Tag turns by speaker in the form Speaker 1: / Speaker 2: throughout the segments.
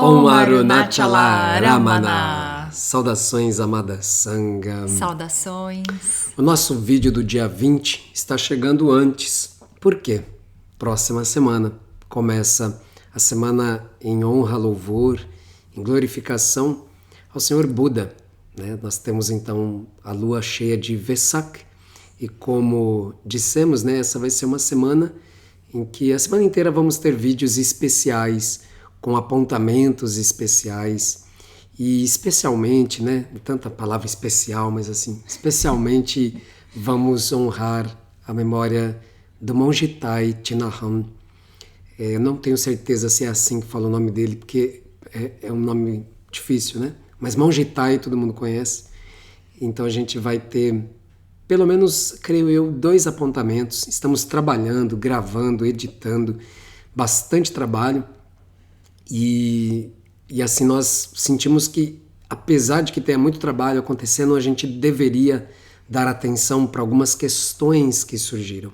Speaker 1: Om Arunachala Ramana. Saudações, amada Sangha.
Speaker 2: Saudações.
Speaker 1: O nosso vídeo do dia 20 está chegando antes. Por quê? Próxima semana começa a semana em honra, louvor, em glorificação ao Senhor Buda. Nós temos então a lua cheia de Vesak e, como dissemos, essa vai ser uma semana em que a semana inteira vamos ter vídeos especiais com apontamentos especiais e especialmente, tanta palavra especial, mas assim, especialmente vamos honrar a memória do monge Thai Thich Eu não tenho certeza se é assim que fala o nome dele, porque é um nome difícil, Mas monge Thai todo mundo conhece. Então a gente vai ter, pelo menos, creio eu, 2 apontamentos. Estamos trabalhando, gravando, editando, bastante trabalho. E assim nós sentimos que, apesar de que tenha muito trabalho acontecendo, a gente deveria dar atenção para algumas questões que surgiram.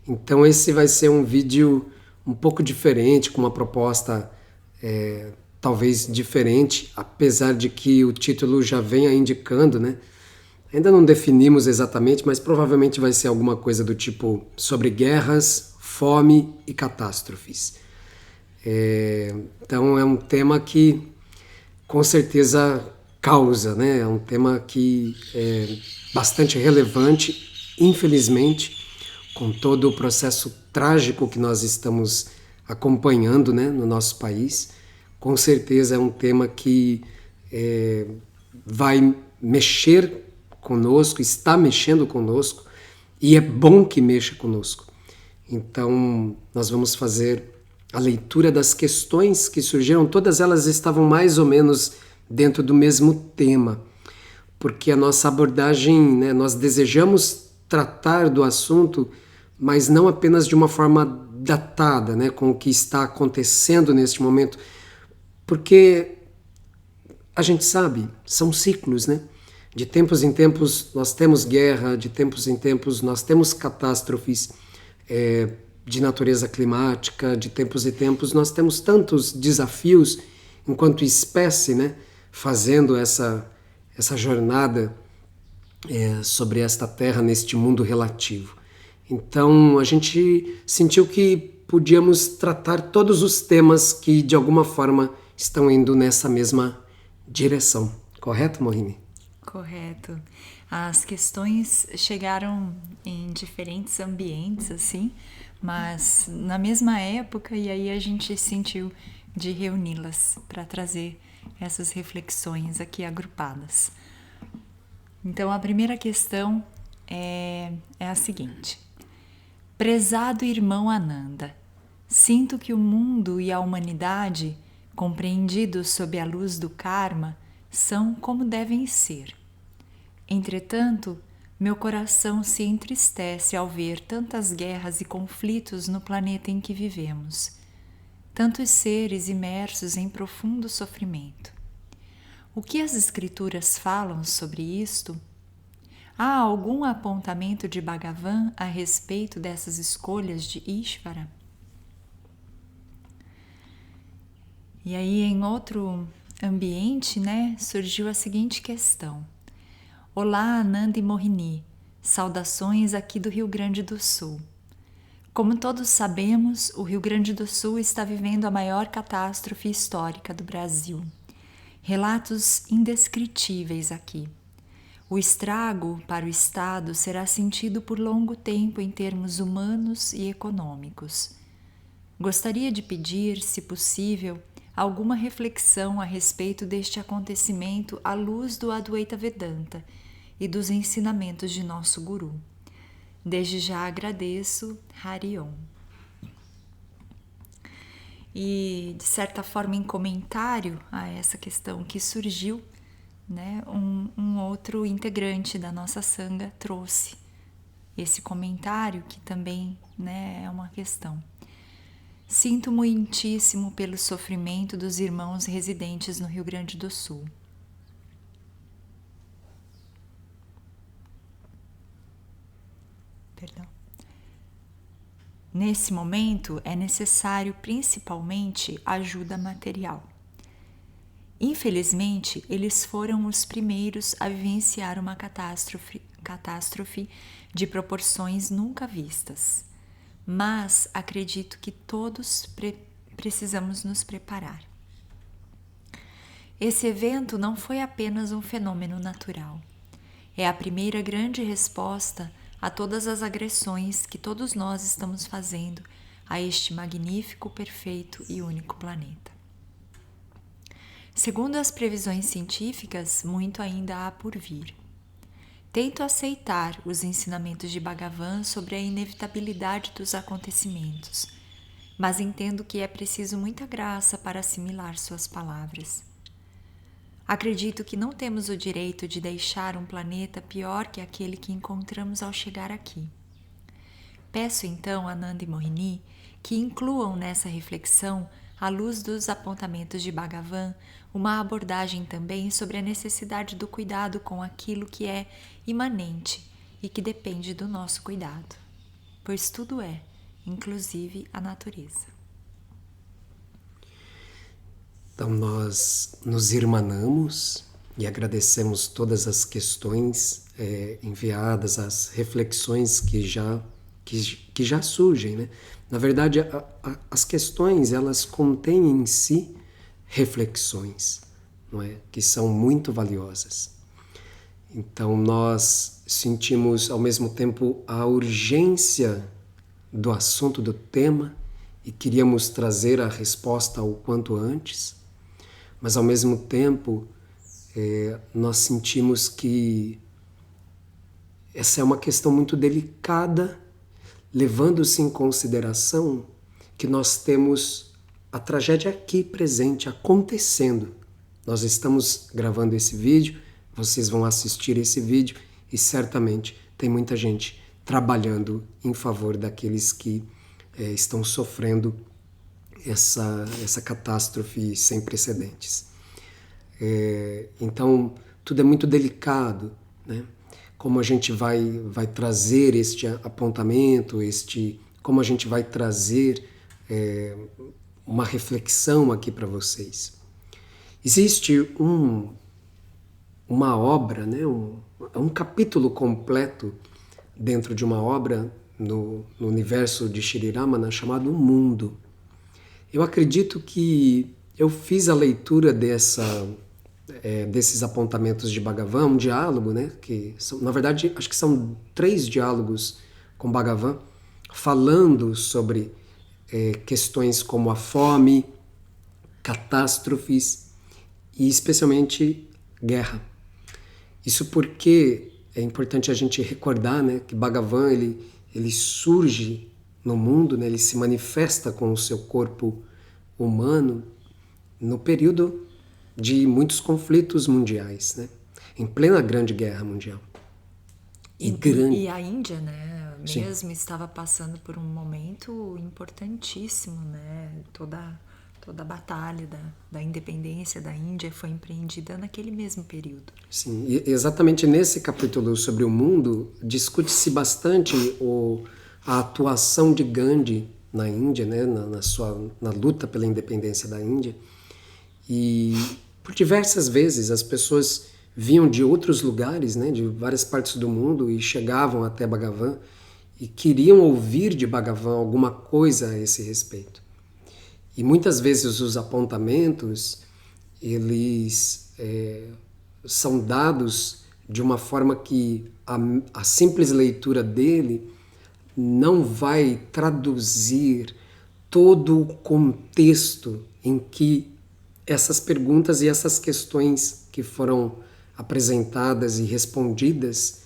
Speaker 1: Então esse vai ser um vídeo um pouco diferente, com uma proposta talvez diferente, apesar de que o título já venha indicando, Ainda não definimos exatamente, mas provavelmente vai ser alguma coisa do tipo sobre guerras, fome e catástrofes. Então é um tema que com certeza causa, É um tema que é bastante relevante, infelizmente, com todo o processo trágico que nós estamos acompanhando, no nosso país. Com certeza é um tema que vai mexer conosco, está mexendo conosco, e é bom que mexa conosco. Então nós vamos fazer a leitura das questões que surgiram. Todas elas estavam mais ou menos dentro do mesmo tema, porque a nossa abordagem, nós desejamos tratar do assunto, mas não apenas de uma forma datada, com o que está acontecendo neste momento, porque a gente sabe, são ciclos, De tempos em tempos nós temos guerra, de tempos em tempos nós temos catástrofes de natureza climática, de tempos em tempos nós temos tantos desafios enquanto espécie, fazendo essa jornada sobre esta terra neste mundo relativo. Então a gente sentiu que podíamos tratar todos os temas que de alguma forma estão indo nessa mesma direção. Correto, Mohini?
Speaker 2: Correto. As questões chegaram em diferentes ambientes, assim, mas na mesma época, e aí a gente sentiu de reuni-las para trazer essas reflexões aqui agrupadas. Então, a primeira questão é a seguinte: prezado irmão Ananda, sinto que o mundo e a humanidade, compreendidos sob a luz do karma, são como devem ser. Entretanto, meu coração se entristece ao ver tantas guerras e conflitos no planeta em que vivemos, tantos seres imersos em profundo sofrimento. O que as escrituras falam sobre isto? Há algum apontamento de Bhagavan a respeito dessas escolhas de Ishvara? E aí, em outro ambiente, surgiu a seguinte questão: olá, Ananda e Mohini, saudações aqui do Rio Grande do Sul. Como todos sabemos, o Rio Grande do Sul está vivendo a maior catástrofe histórica do Brasil. Relatos indescritíveis aqui. O estrago para o Estado será sentido por longo tempo em termos humanos e econômicos. Gostaria de pedir, se possível, alguma reflexão a respeito deste acontecimento à luz do Advaita Vedanta e dos ensinamentos de nosso Guru. Desde já agradeço, Hari Om. E, de certa forma, em comentário a essa questão que surgiu, um outro integrante da nossa Sangha trouxe esse comentário que também é uma questão. Sinto muitíssimo pelo sofrimento dos irmãos residentes no Rio Grande do Sul. Perdão. Nesse momento é necessário principalmente ajuda material. Infelizmente, eles foram os primeiros a vivenciar uma catástrofe de proporções nunca vistas. Mas acredito que todos precisamos nos preparar. Esse evento não foi apenas um fenômeno natural. É a primeira grande resposta a todas as agressões que todos nós estamos fazendo a este magnífico, perfeito e único planeta. Segundo as previsões científicas, muito ainda há por vir. Tento aceitar os ensinamentos de Bhagavan sobre a inevitabilidade dos acontecimentos, mas entendo que é preciso muita graça para assimilar suas palavras. Acredito que não temos o direito de deixar um planeta pior que aquele que encontramos ao chegar aqui. Peço então a Nanda e Mohini que incluam nessa reflexão, à luz dos apontamentos de Bhagavan, uma abordagem também sobre a necessidade do cuidado com aquilo que é imanente e que depende do nosso cuidado, pois tudo é, inclusive a natureza.
Speaker 1: Então nós nos irmanamos e agradecemos todas as questões enviadas, as reflexões que já surgem, né? Na verdade, as questões, elas contêm em si reflexões, não é? Que são muito valiosas. Então nós sentimos ao mesmo tempo a urgência do assunto, do tema, e queríamos trazer a resposta o quanto antes, mas ao mesmo tempo nós sentimos que essa é uma questão muito delicada, levando-se em consideração que nós temos a tragédia aqui presente, acontecendo. Nós estamos gravando esse vídeo, vocês vão assistir esse vídeo e certamente tem muita gente trabalhando em favor daqueles que estão sofrendo essa catástrofe sem precedentes. Então, tudo é muito delicado, né? Como a gente vai trazer este apontamento, como a gente vai trazer uma reflexão aqui para vocês. Existe uma obra, né? um capítulo completo dentro de uma obra no universo de Shri Ramana chamado O Mundo. Eu acredito que eu fiz a leitura desses apontamentos de Bhagavan, um diálogo, né? Que são, na verdade, acho que são 3 diálogos com Bhagavan, falando sobre questões como a fome, catástrofes e especialmente guerra. Isso porque é importante a gente recordar, né, que Bhagavan ele surge no mundo, né, ele se manifesta com o seu corpo humano no período de muitos conflitos mundiais, né, em plena Grande Guerra Mundial.
Speaker 2: E a Índia, né, mesmo
Speaker 1: Sim.
Speaker 2: estava passando por um momento importantíssimo, né, toda a batalha da independência da Índia foi empreendida naquele mesmo período.
Speaker 1: Sim, e exatamente nesse capítulo sobre o mundo discute-se bastante a atuação de Gandhi na Índia, né, na luta pela independência da Índia. E por diversas vezes as pessoas vinham de outros lugares, né, de várias partes do mundo e chegavam até Bhagavan e queriam ouvir de Bhagavan alguma coisa a esse respeito. E muitas vezes os apontamentos, eles são dados de uma forma que a simples leitura dele não vai traduzir todo o contexto em que essas perguntas e essas questões que foram apresentadas e respondidas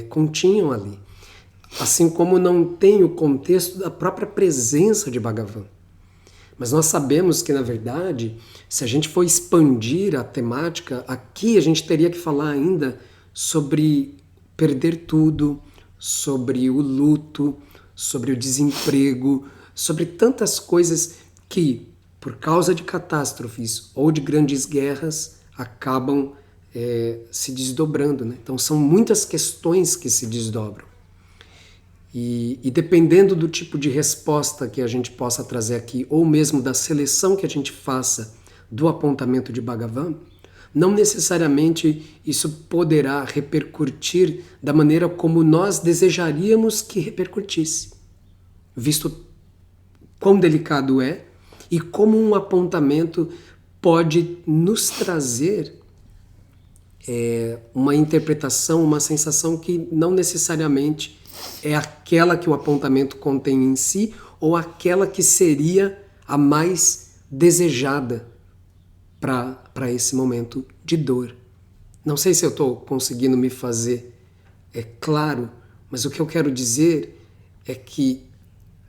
Speaker 1: continham ali. Assim como não tem o contexto da própria presença de Bhagavan. Mas nós sabemos que, na verdade, se a gente for expandir a temática, aqui a gente teria que falar ainda sobre perder tudo, sobre o luto, sobre o desemprego, sobre tantas coisas que, por causa de catástrofes ou de grandes guerras, acabam se desdobrando, né? Então são muitas questões que se desdobram. E dependendo do tipo de resposta que a gente possa trazer aqui, ou mesmo da seleção que a gente faça do apontamento de Bhagavan, não necessariamente isso poderá repercutir da maneira como nós desejaríamos que repercutisse, visto quão delicado é e como um apontamento pode nos trazer uma interpretação, uma sensação que não necessariamente é aquela que o apontamento contém em si ou aquela que seria a mais desejada para esse momento de dor. Não sei se eu estou conseguindo me fazer claro, mas o que eu quero dizer é que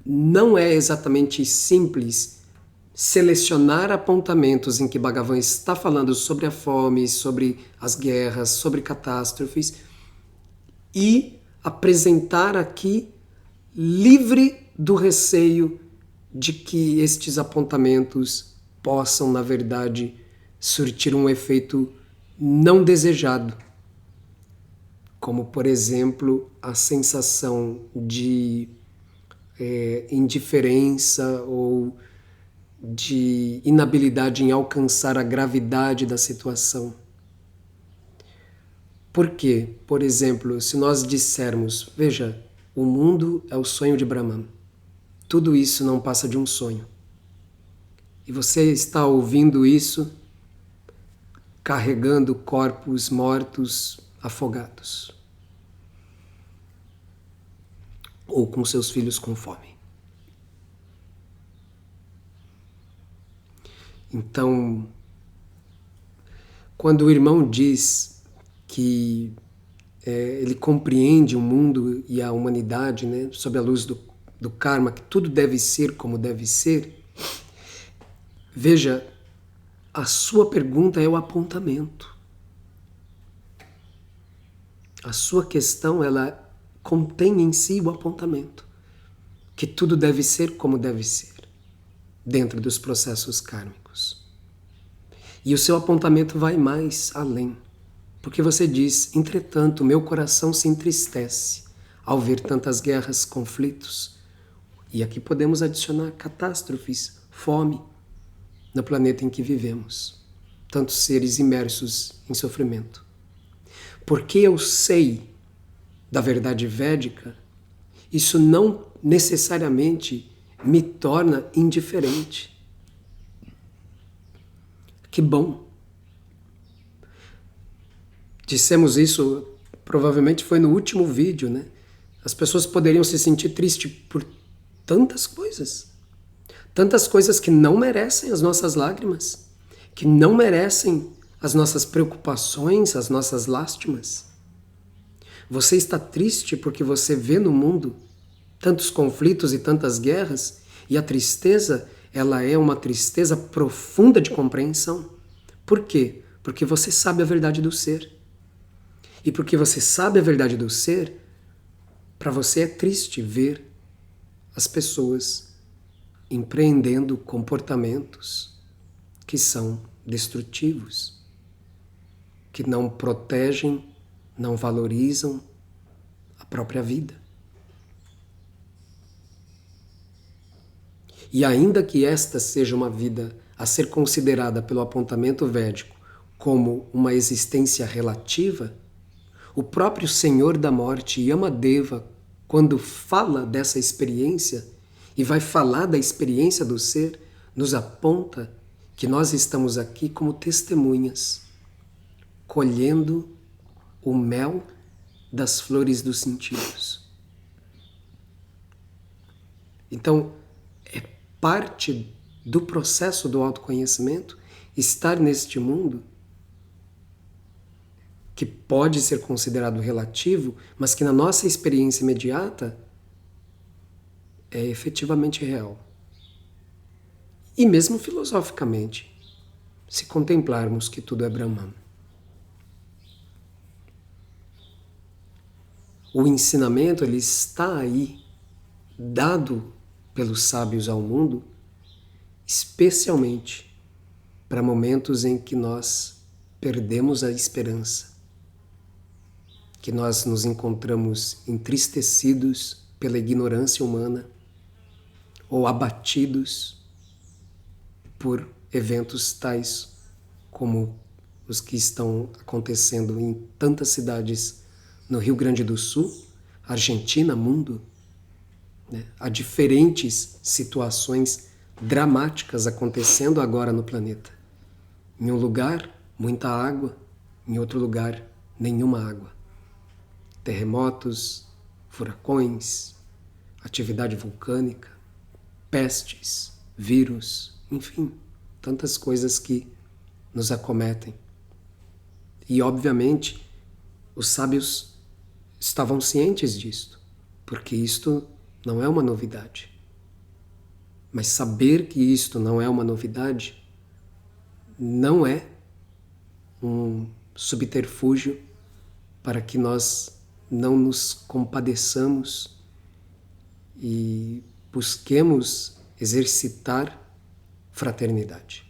Speaker 1: não é exatamente simples selecionar apontamentos em que Bhagavan está falando sobre a fome, sobre as guerras, sobre catástrofes e apresentar aqui livre do receio de que estes apontamentos possam, na verdade, surtir um efeito não desejado, como, por exemplo, a sensação de indiferença ou de inabilidade em alcançar a gravidade da situação. Por quê? Por exemplo, se nós dissermos, veja, o mundo é o sonho de Brahman, tudo isso não passa de um sonho. E você está ouvindo isso carregando corpos mortos afogados ou com seus filhos com fome. Então, quando o irmão diz que ele compreende o mundo e a humanidade, né, sob a luz do karma, que tudo deve ser como deve ser, veja, a sua pergunta é o apontamento. A sua questão, ela contém em si o apontamento, que tudo deve ser como deve ser, dentro dos processos kármicos. E o seu apontamento vai mais além, porque você diz, entretanto, meu coração se entristece ao ver tantas guerras, conflitos, e aqui podemos adicionar catástrofes, fome, no planeta em que vivemos, tantos seres imersos em sofrimento. Porque eu sei da verdade védica, isso não necessariamente me torna indiferente. Que bom! Dissemos isso, provavelmente foi no último vídeo, né? As pessoas poderiam se sentir tristes por tantas coisas que não merecem as nossas lágrimas, que não merecem as nossas preocupações, as nossas lástimas. Você está triste porque você vê no mundo tantos conflitos e tantas guerras, e a tristeza, ela é uma tristeza profunda de compreensão. Por quê? Porque você sabe a verdade do ser. E porque você sabe a verdade do ser, para você é triste ver as pessoas empreendendo comportamentos que são destrutivos, que não protegem, não valorizam a própria vida. E ainda que esta seja uma vida a ser considerada pelo apontamento védico como uma existência relativa, o próprio Senhor da Morte, Yamadeva, quando fala dessa experiência e vai falar da experiência do ser, nos aponta que nós estamos aqui como testemunhas, colhendo o mel das flores dos sentidos. Então, é parte do processo do autoconhecimento estar neste mundo que pode ser considerado relativo, mas que na nossa experiência imediata é efetivamente real. E mesmo filosoficamente, se contemplarmos que tudo é Brahman. O ensinamento, ele está aí, dado pelos sábios ao mundo, especialmente para momentos em que nós perdemos a esperança, que nós nos encontramos entristecidos pela ignorância humana ou abatidos por eventos tais como os que estão acontecendo em tantas cidades no Rio Grande do Sul, Argentina, mundo, né? Há diferentes situações dramáticas acontecendo agora no planeta. Em um lugar, muita água, em outro lugar, nenhuma água. Terremotos, furacões, atividade vulcânica, pestes, vírus, enfim, tantas coisas que nos acometem. E, obviamente, os sábios estavam cientes disto, porque isto não é uma novidade. Mas saber que isto não é uma novidade não é um subterfúgio para que nós não nos compadeçamos e busquemos exercitar fraternidade.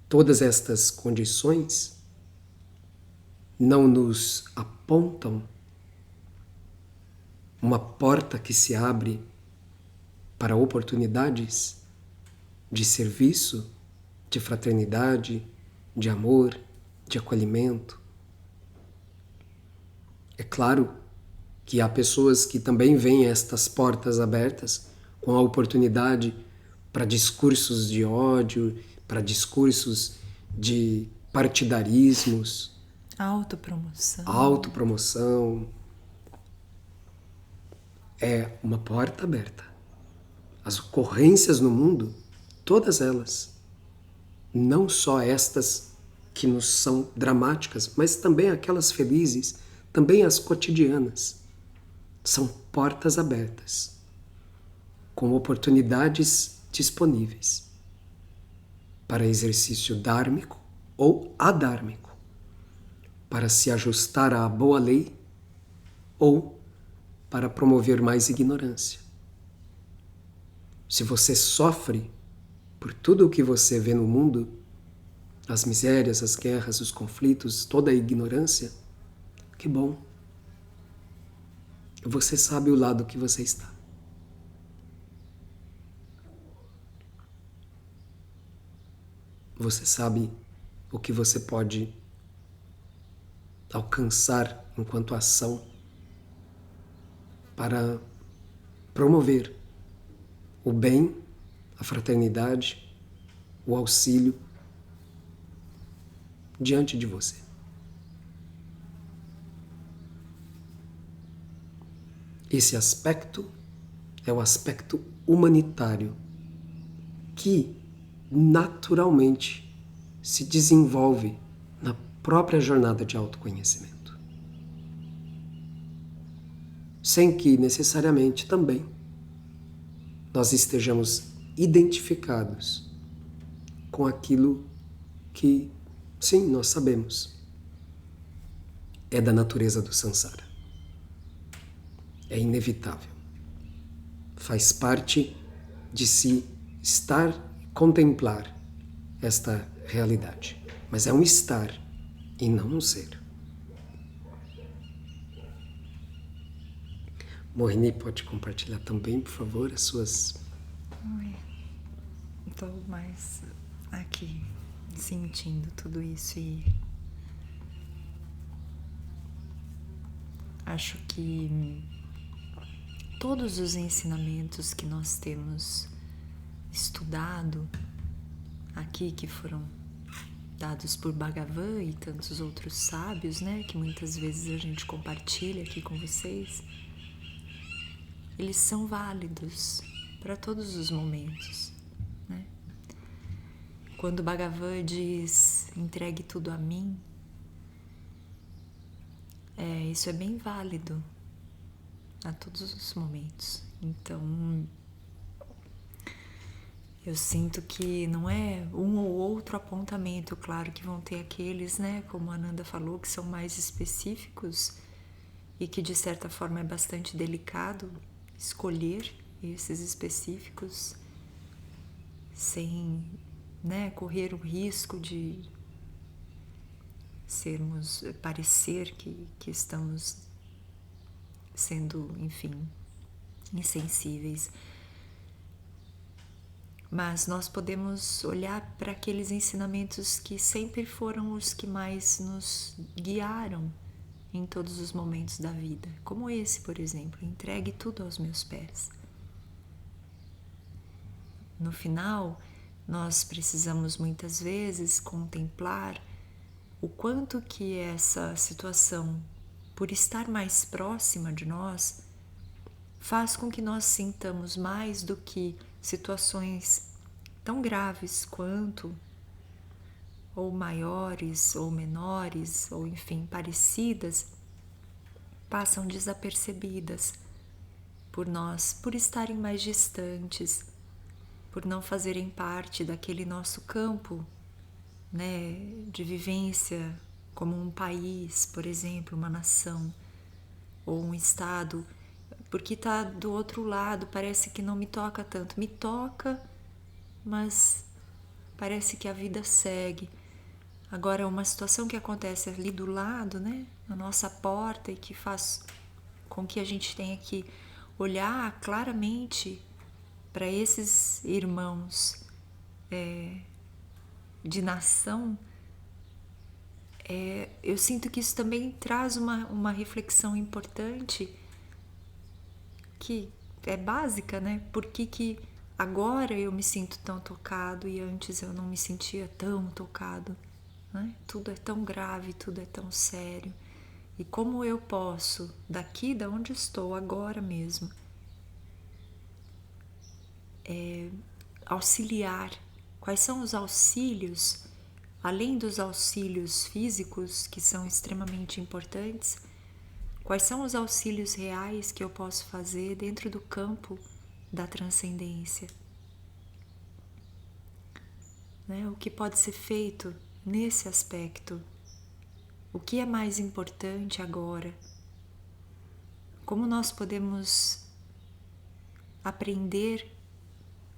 Speaker 1: Todas estas condições não nos apontam uma porta que se abre para oportunidades de serviço, de fraternidade, de amor, de acolhimento. É claro que há pessoas que também veem estas portas abertas com a oportunidade para discursos de ódio, para discursos de partidarismos, autopromoção. É uma porta aberta. As ocorrências no mundo, todas elas, não só estas que nos são dramáticas, mas também aquelas felizes, também as cotidianas, são portas abertas, com oportunidades disponíveis para exercício dármico ou adármico, para se ajustar à boa lei ou para promover mais ignorância. Se você sofre por tudo o que você vê no mundo, as misérias, as guerras, os conflitos, toda a ignorância, que bom. Você sabe o lado que você está. Você sabe o que você pode alcançar enquanto ação para promover o bem, a fraternidade, o auxílio diante de você. Esse aspecto é o aspecto humanitário que naturalmente se desenvolve na própria jornada de autoconhecimento, sem que necessariamente também nós estejamos identificados com aquilo que, sim, nós sabemos, é da natureza do samsara. É inevitável. Faz parte de se estar, contemplar esta realidade. Mas é um estar e não um ser. Mohini, pode compartilhar também, por favor, as suas...
Speaker 2: Estou mais aqui sentindo tudo isso e acho que todos os ensinamentos que nós temos estudado aqui, que foram dados por Bhagavan e tantos outros sábios, né, que muitas vezes a gente compartilha aqui com vocês, eles são válidos para todos os momentos, né? Quando Bhagavan diz, entregue tudo a mim, isso é bem válido a todos os momentos. Então, eu sinto que não é um ou outro apontamento, claro que vão ter aqueles, né, como a Ananda falou, que são mais específicos e que de certa forma é bastante delicado escolher esses específicos sem, né, correr o risco de parecer que estamos sendo, enfim, insensíveis. mas nós podemos olhar para aqueles ensinamentos que sempre foram os que mais nos guiaram em todos os momentos da vida, como esse, por exemplo: entregue tudo aos meus pés. No final, nós precisamos muitas vezes contemplar o quanto que essa situação, por estar mais próxima de nós, faz com que nós sintamos mais do que situações tão graves quanto, ou maiores, ou menores, ou enfim, parecidas, passam desapercebidas por nós, por estarem mais distantes, por não fazerem parte daquele nosso campo, né, de vivência, como um país, por exemplo, uma nação, ou um estado, porque está do outro lado, parece que não me toca tanto. Me toca, mas parece que a vida segue. Agora, uma situação que acontece ali do lado, né, na nossa porta, e que faz com que a gente tenha que olhar claramente para esses irmãos de nação, eu sinto que isso também traz uma reflexão importante, que é básica, né? Por que agora eu me sinto tão tocado e antes eu não me sentia tão tocado, né? Tudo é tão grave, tudo é tão sério. E como eu posso, daqui da onde estou agora mesmo, auxiliar? Quais são os auxílios, além dos auxílios físicos, que são extremamente importantes? Quais são os auxílios reais que eu posso fazer dentro do campo da transcendência? Né? O que pode ser feito nesse aspecto? O que é mais importante agora? Como nós podemos aprender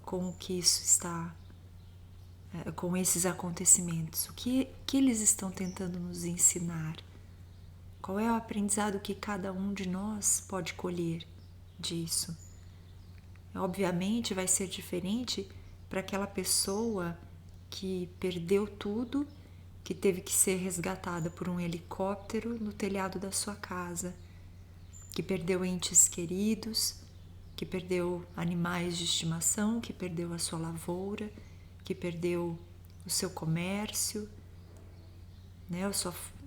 Speaker 2: com o que isso está, com esses acontecimentos? O que eles estão tentando nos ensinar? Qual é o aprendizado que cada um de nós pode colher disso? Obviamente vai ser diferente para aquela pessoa que perdeu tudo, que teve que ser resgatada por um helicóptero no telhado da sua casa, que perdeu entes queridos, que perdeu animais de estimação, que perdeu a sua lavoura, que perdeu o seu comércio, né, o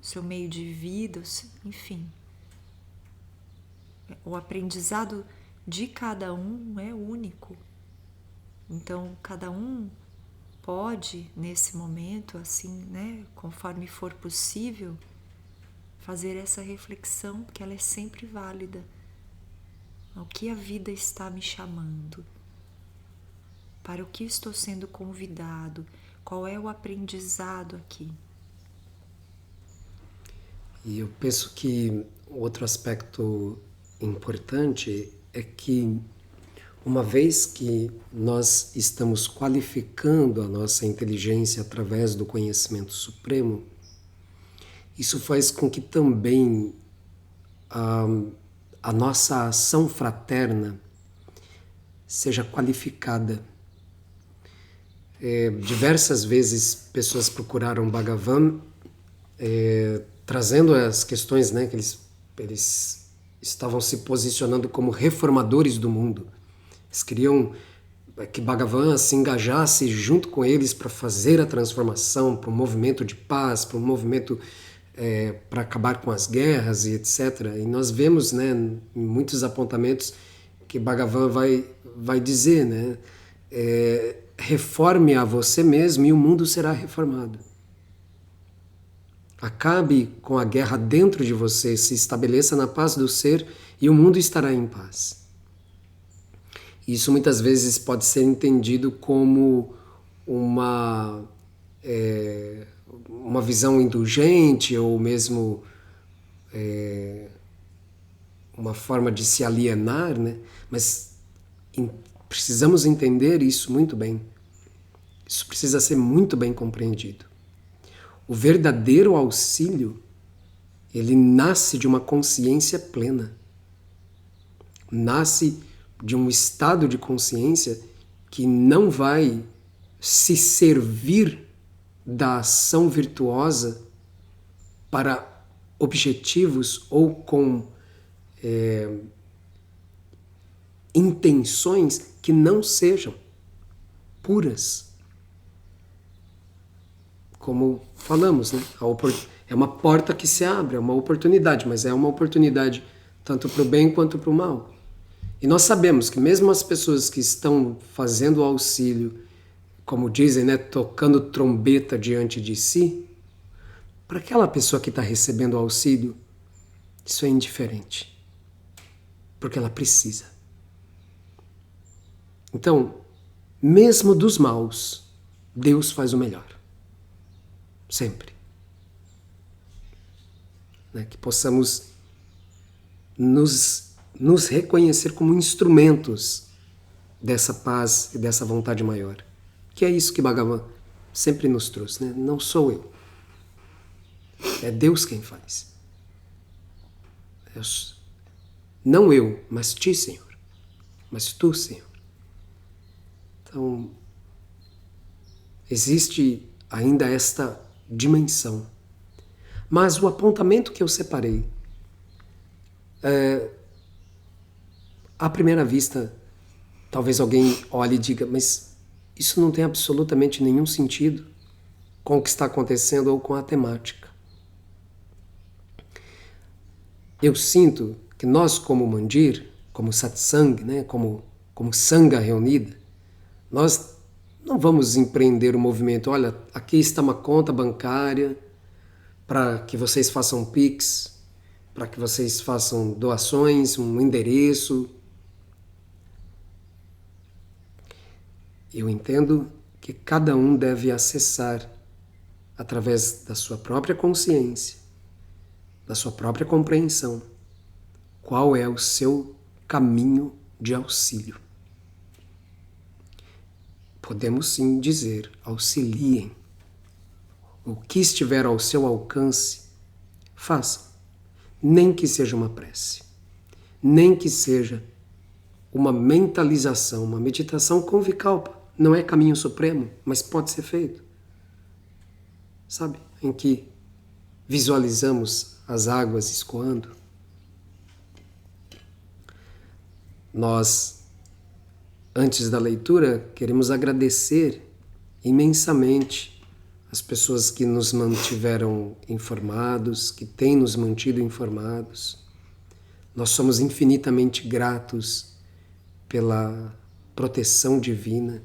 Speaker 2: seu meio de vida, enfim. O aprendizado de cada um é único. Então, cada um pode, nesse momento, assim, né, conforme for possível, fazer essa reflexão, que ela é sempre válida. Ao que a vida está me chamando? Para o que estou sendo convidado? Qual é o aprendizado aqui?
Speaker 1: E eu penso que outro aspecto importante é que, uma vez que nós estamos qualificando a nossa inteligência através do conhecimento supremo, isso faz com que também a nossa ação fraterna seja qualificada. Diversas vezes pessoas procuraram Bhagavan trazendo as questões, né, que eles estavam se posicionando como reformadores do mundo. Eles queriam que Bhagavan se engajasse junto com eles para fazer a transformação, para um movimento de paz, para um movimento para acabar com as guerras e etc. E nós vemos, né, em muitos apontamentos que Bhagavan vai dizer, né, reforme a você mesmo e o mundo será reformado. Acabe com a guerra dentro de você, se estabeleça na paz do ser e o mundo estará em paz. Isso muitas vezes pode ser entendido como uma visão indulgente ou mesmo uma forma de se alienar, né? Mas precisamos entender isso muito bem. Isso precisa ser muito bem compreendido. O verdadeiro auxílio, ele nasce de uma consciência plena. Nasce de um estado de consciência que não vai se servir da ação virtuosa para objetivos ou com intenções que não sejam puras. Como falamos, né? É uma porta que se abre, é uma oportunidade, mas é uma oportunidade tanto para o bem quanto para o mal. E nós sabemos que mesmo as pessoas que estão fazendo o auxílio, como dizem, né, tocando trombeta diante de si, para aquela pessoa que está recebendo o auxílio, isso é indiferente, porque ela precisa. Então, mesmo dos maus, Deus faz o melhor. Sempre. Né? Que possamos nos reconhecer como instrumentos dessa paz e dessa vontade maior. Que é isso que Bhagavan sempre nos trouxe, né? Não sou eu. É Deus quem faz. Não eu, mas ti, Senhor. Mas tu, Senhor. Então, existe ainda esta dimensão. Mas o apontamento que eu separei, à primeira vista, talvez alguém olhe e diga, mas isso não tem absolutamente nenhum sentido com o que está acontecendo ou com a temática. Eu sinto que nós, como Mandir, como Satsang, né, como Sangha reunida, nós não vamos empreender o movimento, olha, aqui está uma conta bancária para que vocês façam Pix, para que vocês façam doações, um endereço. Eu entendo que cada um deve acessar, através da sua própria consciência, da sua própria compreensão, qual é o seu caminho de auxílio. Podemos sim dizer, auxiliem. O que estiver ao seu alcance, façam. Nem que seja uma prece, nem que seja uma mentalização, uma meditação com Vikalpa. Não é caminho supremo, mas pode ser feito. Sabe? Em que visualizamos as águas escoando. Nós, antes da leitura, queremos agradecer imensamente as pessoas que nos mantiveram informados, que têm nos mantido informados. Nós somos infinitamente gratos pela proteção divina,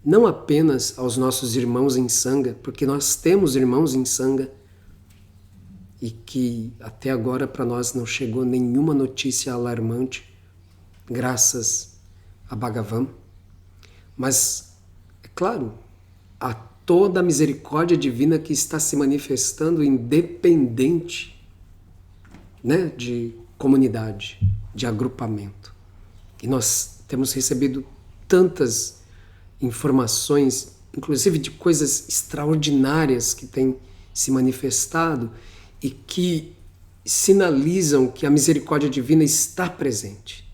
Speaker 1: não apenas aos nossos irmãos em Sangha, porque nós temos irmãos em Sangha e que até agora para nós não chegou nenhuma notícia alarmante, graças a Bhagavan. Mas, é claro, a toda a misericórdia divina que está se manifestando independente, né, de comunidade, de agrupamento. E nós temos recebido tantas informações, inclusive de coisas extraordinárias que têm se manifestado e que sinalizam que a misericórdia divina está presente.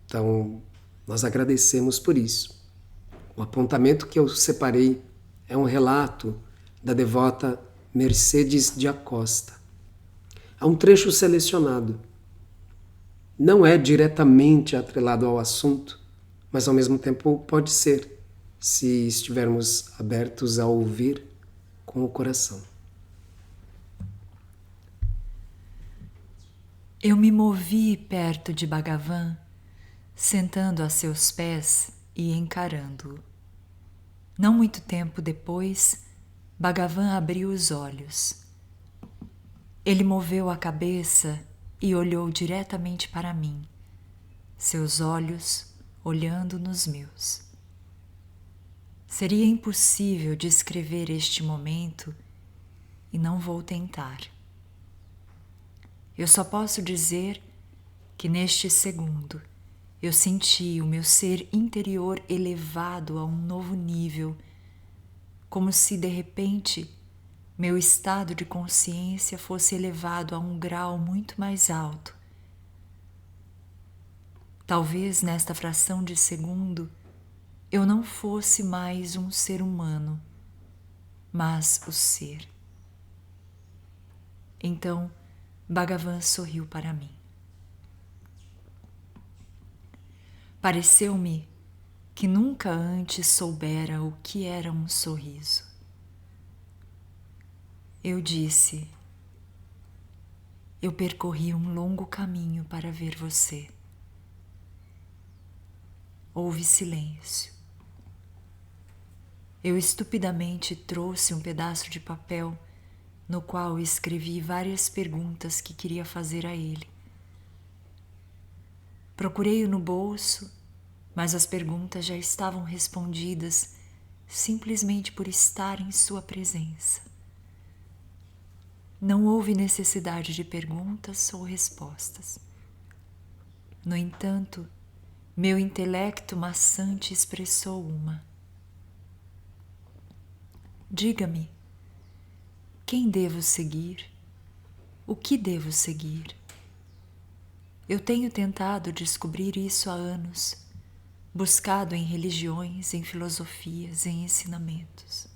Speaker 1: Então, nós agradecemos por isso. O apontamento que eu separei é um relato da devota Mercedes de Acosta. É um trecho selecionado. Não é diretamente atrelado ao assunto, mas ao mesmo tempo pode ser, se estivermos abertos a ouvir com o coração.
Speaker 2: Eu me movi perto de Bhagavan, sentando a seus pés e encarando-o. Não muito tempo depois, Bhagavan abriu os olhos. Ele moveu a cabeça e olhou diretamente para mim, seus olhos olhando nos meus. Seria impossível descrever este momento e não vou tentar. Eu só posso dizer que neste segundo eu senti o meu ser interior elevado a um novo nível, como se de repente meu estado de consciência fosse elevado a um grau muito mais alto. Talvez nesta fração de segundo eu não fosse mais um ser humano, mas o ser. Então Bhagavan sorriu para mim. Pareceu-me que nunca antes soubera o que era um sorriso. Eu disse: eu percorri um longo caminho para ver você. Houve silêncio. Eu estupidamente trouxe um pedaço de papel no qual escrevi várias perguntas que queria fazer a ele. Procurei-o no bolso, mas as perguntas já estavam respondidas simplesmente por estar em sua presença. Não houve necessidade de perguntas ou respostas. No entanto, meu intelecto maçante expressou uma. Diga-me, quem devo seguir? O que devo seguir? Eu tenho tentado descobrir isso há anos, buscado em religiões, em filosofias, em ensinamentos.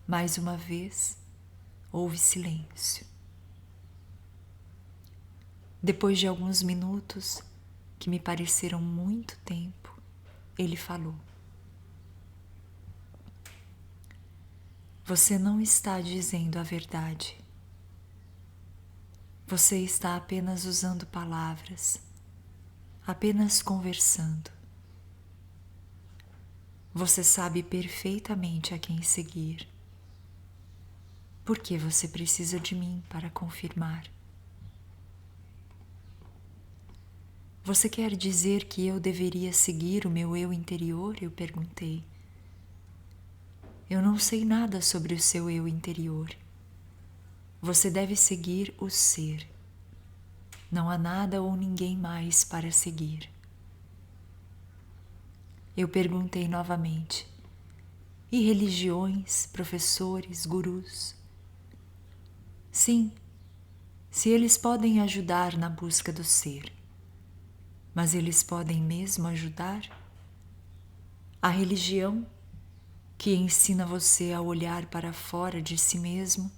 Speaker 2: Mais uma vez, houve silêncio. Depois de alguns minutos, que me pareceram muito tempo, ele falou: você não está dizendo a verdade. Você está apenas usando palavras, apenas conversando. Você sabe perfeitamente a quem seguir. Por que você precisa de mim para confirmar? Você quer dizer que eu deveria seguir o meu eu interior? Eu perguntei. Eu não sei nada sobre o seu eu interior. Você deve seguir o ser. Não há nada ou ninguém mais para seguir. Eu perguntei novamente. E religiões, professores, gurus? Sim, se eles podem ajudar na busca do ser. Mas eles podem mesmo ajudar? A religião, que ensina você a olhar para fora de si mesmo,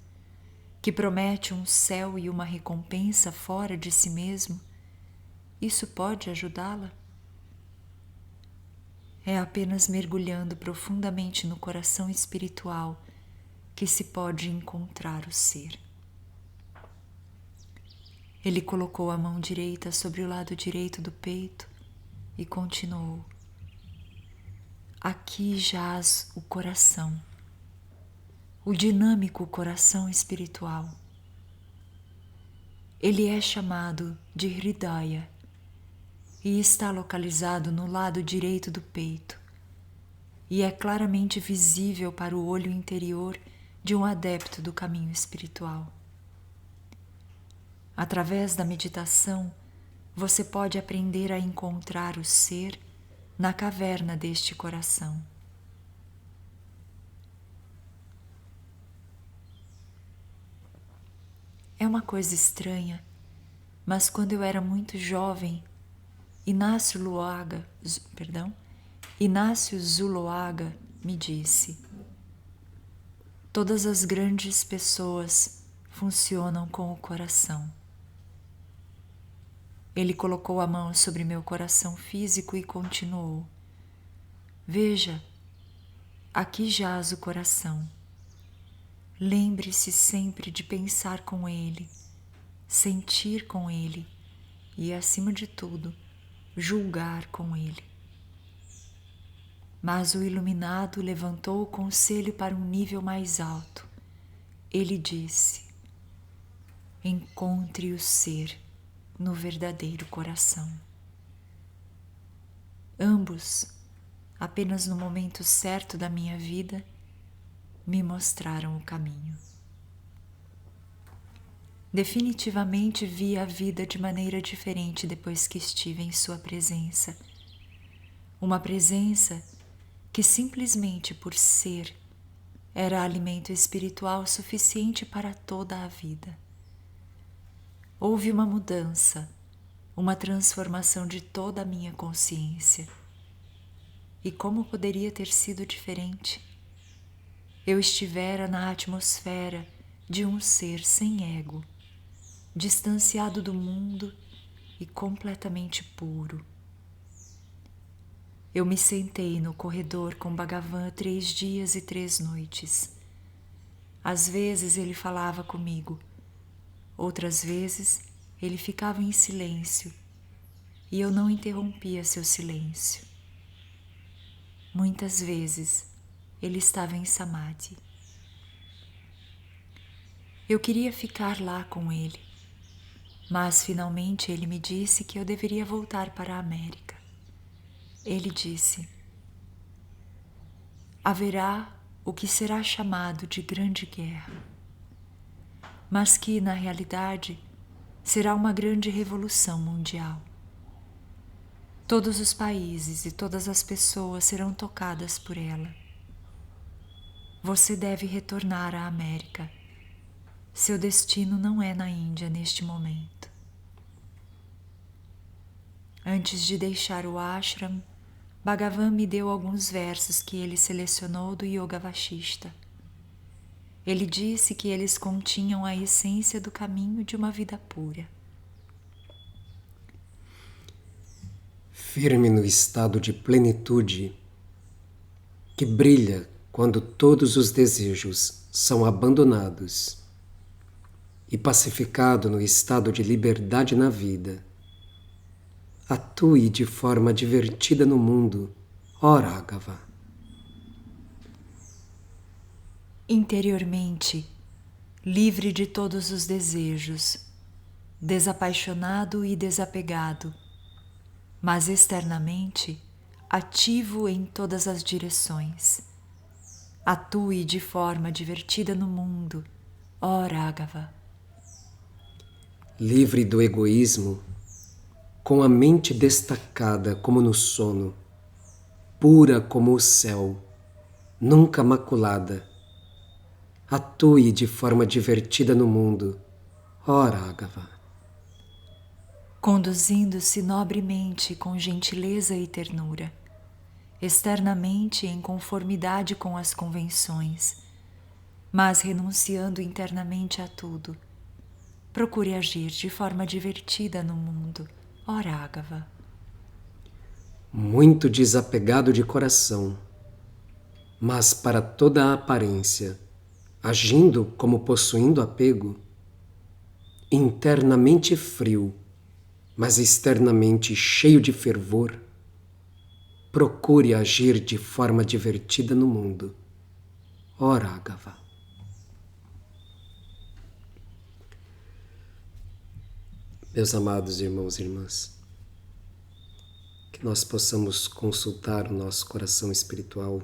Speaker 2: que promete um céu e uma recompensa fora de si mesmo, isso pode ajudá-la? É apenas mergulhando profundamente no coração espiritual que se pode encontrar o ser. Ele colocou a mão direita sobre o lado direito do peito e continuou. Aqui jaz o coração, o dinâmico coração espiritual. Ele é chamado de Hridaya e está localizado no lado direito do peito e é claramente visível para o olho interior de um adepto do caminho espiritual. Através da meditação, você pode aprender a encontrar o ser na caverna deste coração. É uma coisa estranha, mas quando eu era muito jovem, Inácio Zuloaga me disse: todas as grandes pessoas funcionam com o coração. Ele colocou a mão sobre meu coração físico e continuou: veja, aqui jaz o coração. Lembre-se sempre de pensar com ele, sentir com ele e, acima de tudo, julgar com ele. Mas o iluminado levantou o conselho para um nível mais alto. Ele disse: encontre o ser no verdadeiro coração. Ambos, apenas no momento certo da minha vida, me mostraram o caminho. Definitivamente vi a vida de maneira diferente depois que estive em sua presença. Uma presença que simplesmente por ser era alimento espiritual suficiente para toda a vida. Houve uma mudança, uma transformação de toda a minha consciência. E como poderia ter sido diferente? Eu estivera na atmosfera de um ser sem ego, distanciado do mundo e completamente puro. Eu me sentei no corredor com Bhagavan 3 dias e 3 noites. Às vezes ele falava comigo, outras vezes ele ficava em silêncio e eu não interrompia seu silêncio. Muitas vezes ele estava em samadhi. Eu queria ficar lá com ele, mas finalmente ele me disse que eu deveria voltar para a América. Ele disse: haverá o que será chamado de Grande Guerra, mas que, na realidade, será uma grande revolução mundial. Todos os países e todas as pessoas serão tocadas por ela. Você deve retornar à América. Seu destino não é na Índia neste momento. Antes de deixar o ashram, Bhagavan me deu alguns versos que ele selecionou do Yoga Vashishta. Ele disse que eles continham a essência do caminho de uma vida pura.
Speaker 1: Firme no estado de plenitude, que brilha quando todos os desejos são abandonados, e pacificado no estado de liberdade na vida, atue de forma divertida no mundo, ó Raghava.
Speaker 2: Interiormente, livre de todos os desejos, desapaixonado e desapegado, mas externamente ativo em todas as direções. Atue de forma divertida no mundo, ó Raghava.
Speaker 1: Livre do egoísmo, com a mente destacada como no sono, pura como o céu, nunca maculada, atue de forma divertida no mundo, ó Raghava.
Speaker 2: Conduzindo-se nobremente com gentileza e ternura, externamente em conformidade com as convenções, mas renunciando internamente a tudo, procure agir de forma divertida no mundo, ó Raghava.
Speaker 1: Muito desapegado de coração, mas para toda a aparência, agindo como possuindo apego, internamente frio, mas externamente cheio de fervor, procure agir de forma divertida no mundo, ó Raghava. Meus amados irmãos e irmãs, que nós possamos consultar o nosso coração espiritual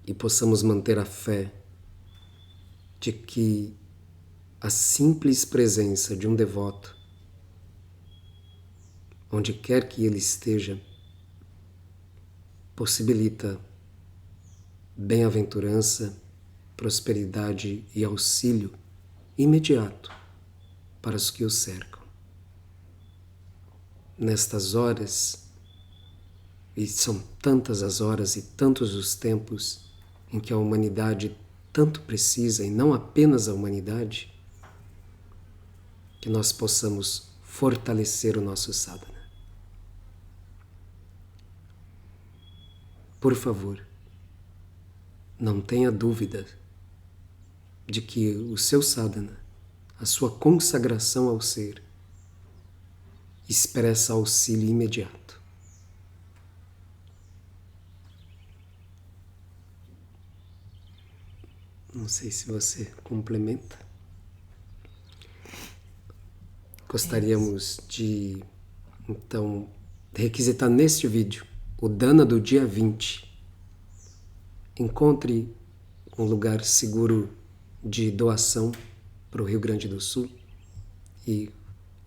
Speaker 1: e possamos manter a fé de que a simples presença de um devoto, onde quer que ele esteja, possibilita bem-aventurança, prosperidade e auxílio imediato para os que o cercam. Nestas horas, e são tantas as horas e tantos os tempos em que a humanidade tanto precisa, e não apenas a humanidade, que nós possamos fortalecer o nosso sadhana. Por favor, não tenha dúvida de que o seu sadhana, a sua consagração ao ser, expressa auxílio imediato. Não sei se você complementa. Gostaríamos de, então, requisitar neste vídeo o Dana do dia 20. Encontre um lugar seguro de doação para o Rio Grande do Sul e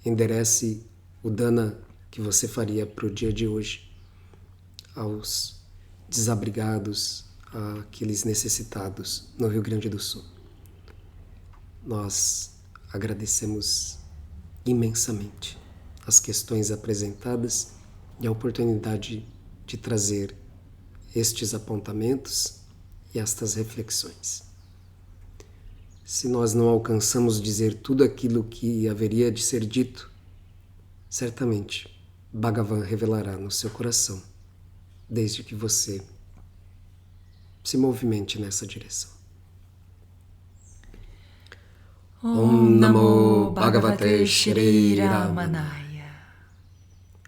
Speaker 1: enderece o Dana que você faria para o dia de hoje aos desabrigados, àqueles necessitados no Rio Grande do Sul. Nós agradecemos imensamente as questões apresentadas e a oportunidade de trazer estes apontamentos e estas reflexões. Se nós não alcançamos dizer tudo aquilo que haveria de ser dito, certamente Bhagavan revelará no seu coração, desde que você se movimente nessa direção. Om Namo Bhagavate Shri Ramanaya.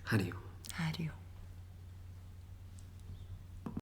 Speaker 1: Hariom.